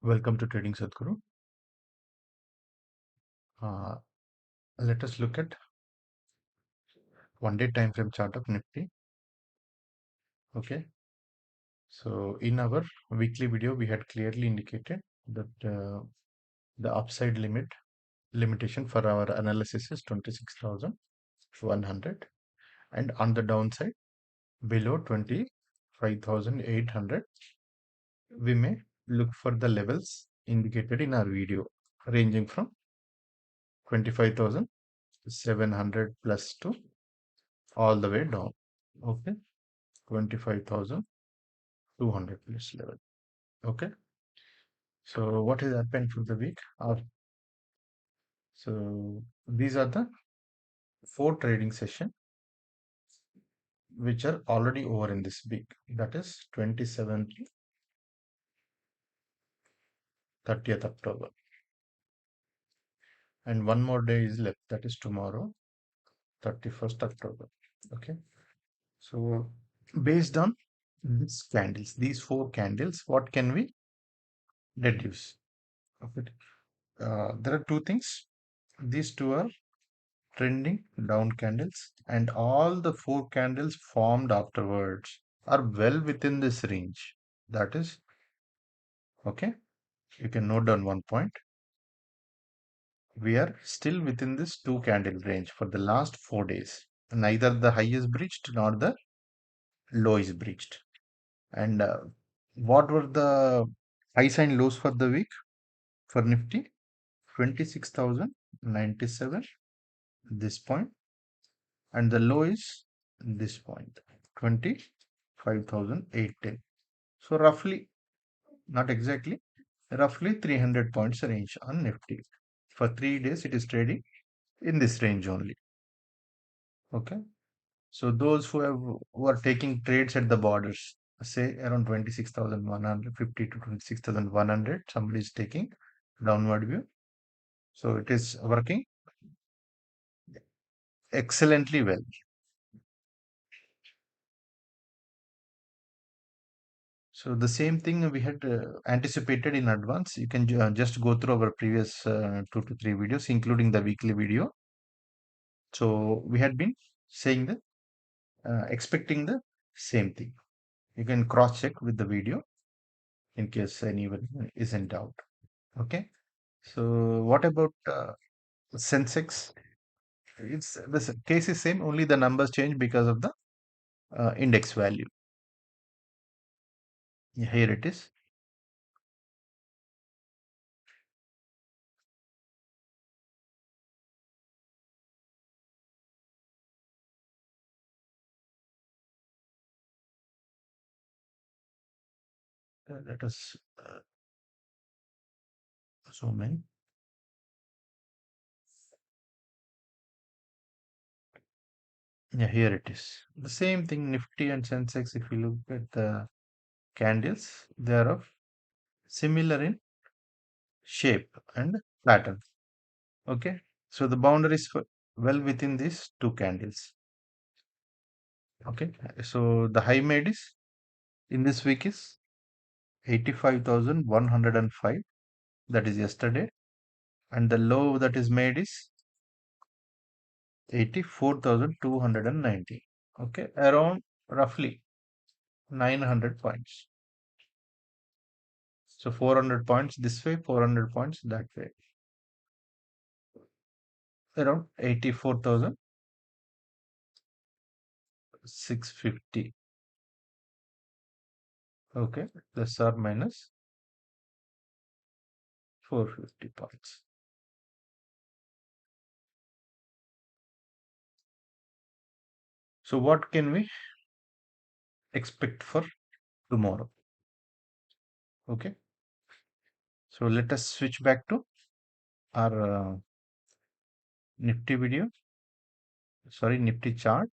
Welcome to Trading Sadhguru. Uh, Let us look at one-day time frame chart of Nifty. Okay. So in our weekly video, we had clearly indicated that the upside limitation for our analysis is 26,100, and on the downside below 25,800, we may look for the levels indicated in our video, ranging from 25,700 plus to all the way down. Okay, 25,200 plus level. Okay, so what has happened for the week? So these are the 4 trading session which are already over in this week. That is 27th to 30th October, and one more day is left. That is tomorrow, 31st October. Okay, so based on these 4 candles, what can we deduce? Okay, there are 2 things. These 2 are trending down candles, and all the 4 candles formed afterwards are well within this range. That is, okay, you can note down one point. We are still within this 2 candle range for the last 4 days. Neither the high is breached nor the low is breached. And what were the highs and lows for the week for Nifty? 26,097, this point, and the low is this point, 25,810. So roughly, not exactly, roughly 300 points range on Nifty. For 3 days, it is trading in this range only. Okay. So those who are taking trades at the borders, say around 26,150 to 26,100, somebody is taking downward view. So it is working excellently well. So the same thing we had anticipated in advance. You can just go through our previous 2 to 3 videos, including the weekly video. So we had been saying that expecting the same thing. You can cross check with the video in case anyone is in doubt. Okay. So what about Sensex? It's the case is same, only the numbers change because of the index value. Here it is. Let us zoom in. Yeah, here it is. The same thing, Nifty and Sensex, if you look at the candles, they are of similar in shape and pattern. Okay. So the boundaries well within these 2 candles. Okay. So the high made is in this week is 85,105. That is yesterday. And the low that is made is 84,290. Okay. Around roughly 900 points. So 400 points this way, 400 points that way. Around 84,650. Okay. Plus or minus 450 points. So what can we expect for tomorrow? Okay. So let us switch back to our Nifty video. Sorry, Nifty chart.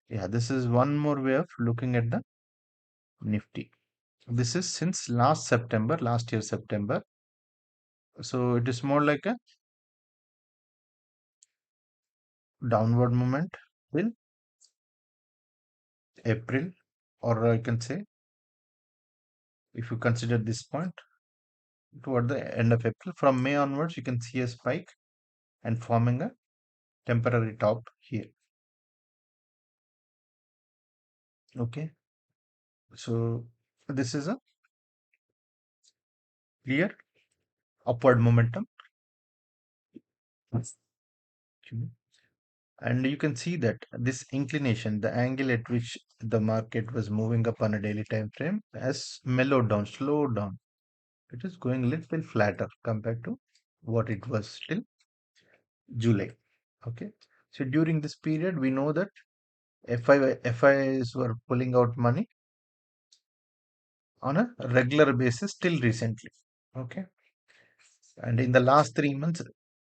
Yeah, this is one more way of looking at the Nifty. This is since last year September. So it is more like a downward movement till April, or I can say, if you consider this point toward the end of April, from May onwards, you can see a spike and forming a temporary top here. Okay, so this is a clear upward momentum. And you can see that this inclination, the angle at which the market was moving up on a daily time frame, has mellowed down, slowed down. It is going a little flatter compared to what it was till July. Okay. So during this period, we know that FIs were pulling out money on a regular basis till recently. Okay. And in the last 3 months,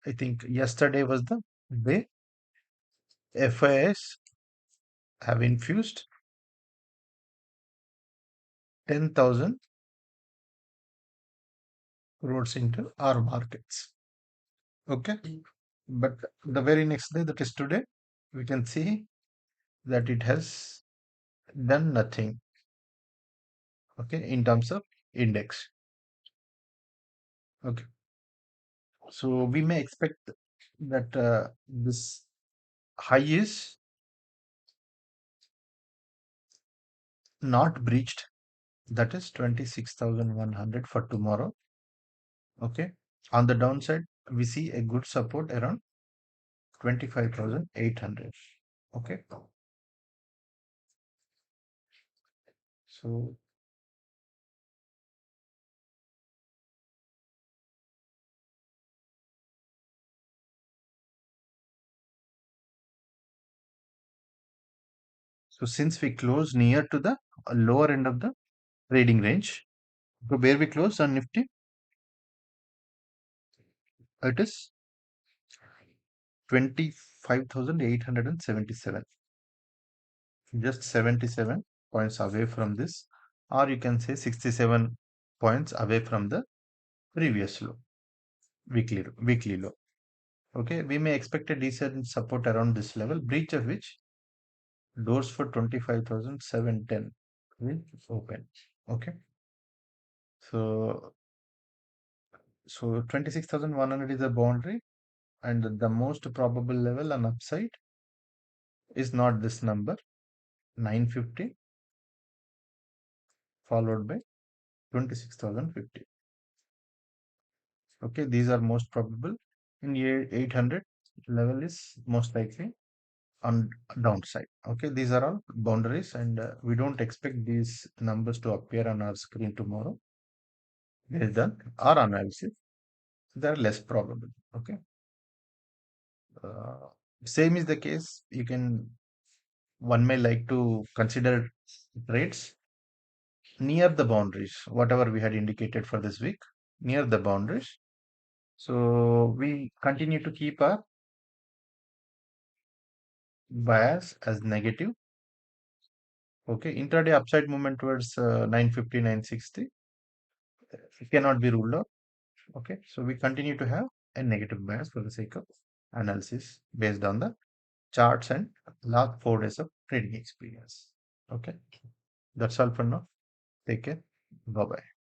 I think yesterday was the day FIs have infused 10,000 crores into our markets. Okay. But the very next day, that is today, we can see that it has done nothing. Okay. In terms of index. Okay. So we may expect that this high is not breached. That is 26,100 for tomorrow. Okay. On the downside, we see a good support around 25,800. Okay. So since we close near to the lower end of the trading range, so where we close on Nifty, it is 25,877, just 77 points away from this, or you can say 67 points away from the previous low, weekly low. Okay, we may expect a decent support around this level, breach of which doors for 25,710 will open. Okay, so 26,100 is a boundary, and the most probable level on upside is not this number, 950 followed by 26,050. Okay, these are most probable. In 800 level is most likely on downside. Okay, these are all boundaries, and we don't expect these numbers to appear on our screen tomorrow. Based on our analysis, they are less probable. Okay, uh, same is the case. One may like to consider trades near the boundaries, whatever we had indicated for this week, near the boundaries. So we continue to keep our bias as negative. Okay, intraday upside movement towards 950, 960 it cannot be ruled out. Okay, so we continue to have a negative bias for the sake of analysis based on the charts and last 4 days of trading experience. Okay, that's all for now. Take care. Bye bye.